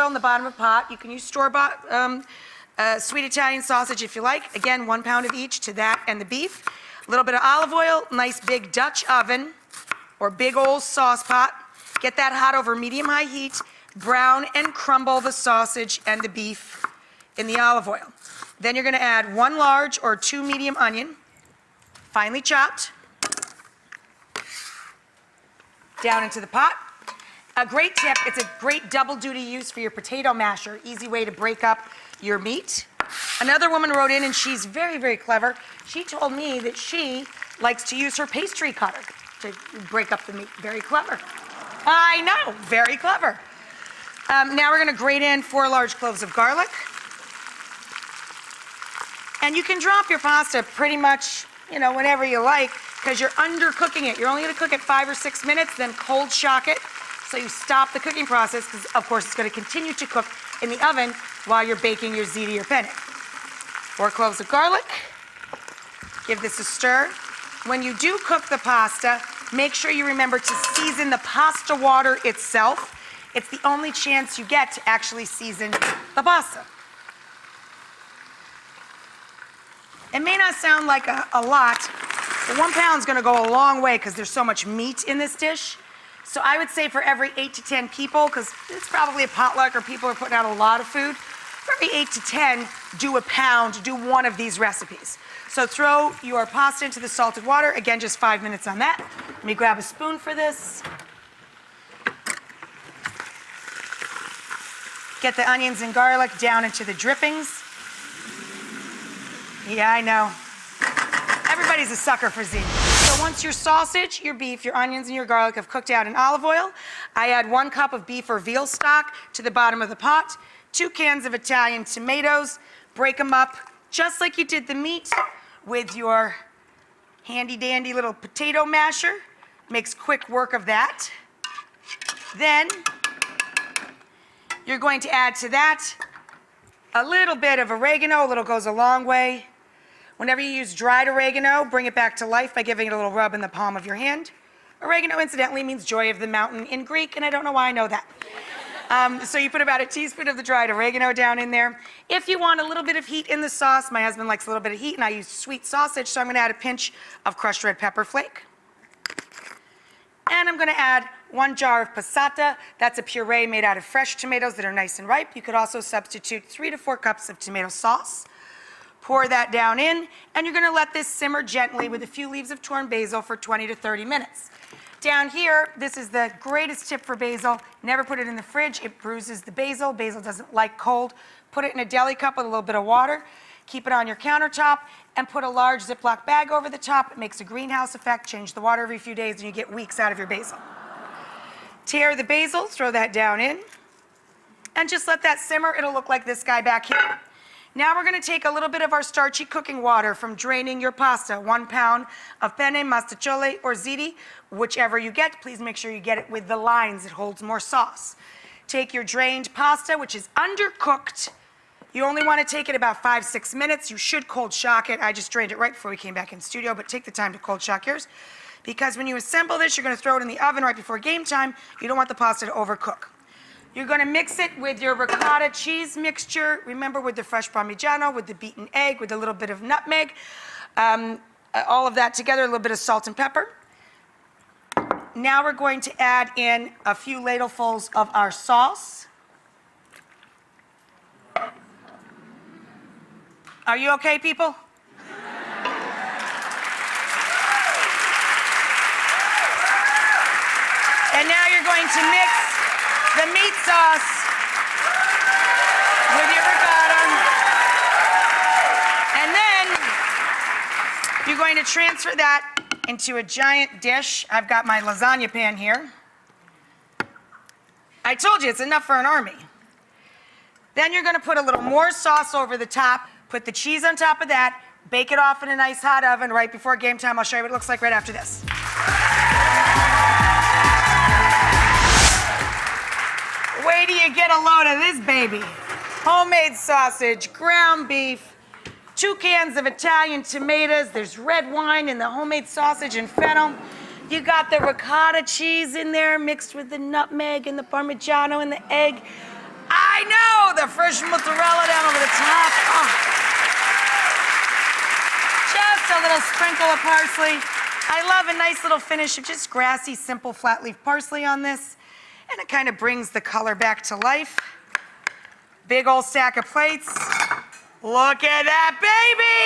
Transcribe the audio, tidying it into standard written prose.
oil in the bottom of a pot. You can use store-bought sweet Italian sausage if you like. Again, 1 pound of each to that and the beef. A little bit of olive oil, nice big Dutch oven or big old sauce pot. Get that hot over medium-high heat. Brown and crumble the sausage and the beef in the olive oil. Then you're going to add 1 large or 2 medium onion, finely chopped, down into the pot. A great tip, it's a great double duty use for your potato masher, easy way to break up your meat. Another woman wrote in, and she's very, very clever. She told me that she likes to use her pastry cutter to break up the meat. Very clever. I know, very clever. Now we're gonna grate in 4 large cloves of garlic. And you can drop your pasta pretty much, whenever you like, because you're undercooking it. You're only gonna cook it 5 or 6 minutes, then cold shock it. So you stop the cooking process, because of course it's gonna continue to cook in the oven while you're baking your ziti or penne. 4 cloves of garlic. Give this a stir. When you do cook the pasta, make sure you remember to season the pasta water itself. It's the only chance you get to actually season the pasta. It may not sound like a lot, but 1 pound's gonna go a long way because there's so much meat in this dish. So I would say for every 8 to 10 people, because it's probably a potluck or people are putting out a lot of food, for every 8 to 10, do a pound, do one of these recipes. So throw your pasta into the salted water. Again, just 5 minutes on that. Let me grab a spoon for this. Get the onions and garlic down into the drippings. Yeah, I know. Everybody's a sucker for ziti. So once your sausage, your beef, your onions, and your garlic have cooked out in olive oil, I add 1 cup of beef or veal stock to the bottom of the pot, 2 cans of Italian tomatoes, break them up just like you did the meat with your handy-dandy little potato masher. Makes quick work of that. Then you're going to add to that a little bit of oregano. A little goes a long way. Whenever you use dried oregano, bring it back to life by giving it a little rub in the palm of your hand. Oregano, incidentally, means joy of the mountain in Greek, and I don't know why I know that. So you put about a teaspoon of the dried oregano down in there. If you want a little bit of heat in the sauce, my husband likes a little bit of heat, and I use sweet sausage, so I'm going to add a pinch of crushed red pepper flake. And I'm going to add 1 jar of passata. That's a puree made out of fresh tomatoes that are nice and ripe. You could also substitute 3 to 4 cups of tomato sauce. Pour that down in, and you're going to let this simmer gently with a few leaves of torn basil for 20 to 30 minutes. Down here, this is the greatest tip for basil. Never put it in the fridge. It bruises the basil. Basil doesn't like cold. Put it in a deli cup with a little bit of water. Keep it on your countertop and put a large Ziploc bag over the top. It makes a greenhouse effect. Change the water every few days and you get weeks out of your basil. Tear the basil, throw that down in, and just let that simmer. It'll look like this guy back here. Now we're going to take a little bit of our starchy cooking water from draining your pasta. 1 pound of penne, mastachole, or ziti, whichever you get. Please make sure you get it with the lines. It holds more sauce. Take your drained pasta, which is undercooked. You only want to take it about 5-6 minutes. You should cold shock it. I just drained it right before we came back in studio, but take the time to cold shock yours. Because when you assemble this, you're going to throw it in the oven right before game time. You don't want the pasta to overcook. You're going to mix it with your ricotta cheese mixture. Remember, with the fresh Parmigiano, with the beaten egg, with a little bit of nutmeg. All of that together, a little bit of salt and pepper. Now we're going to add in a few ladlefuls of our sauce. Are you okay, people? And now you're going to mix the meat sauce with your ricotta. And then you're going to transfer that into a giant dish. I've got my lasagna pan here. I told you, it's enough for an army. Then you're going to put a little more sauce over the top, put the cheese on top of that, bake it off in a nice hot oven right before game time. I'll show you what it looks like right after this. Wait till you get a load of this baby. Homemade sausage, ground beef, 2 cans of Italian tomatoes. There's red wine in the homemade sausage and fennel. You got the ricotta cheese in there mixed with the nutmeg and the Parmigiano and the egg. I I know, the fresh mozzarella down over the top. Oh. Just a little sprinkle of parsley. I love a nice little finish of just grassy, simple, flat leaf parsley on this. And it kind of brings the color back to life. Big old stack of plates. Look at that, baby!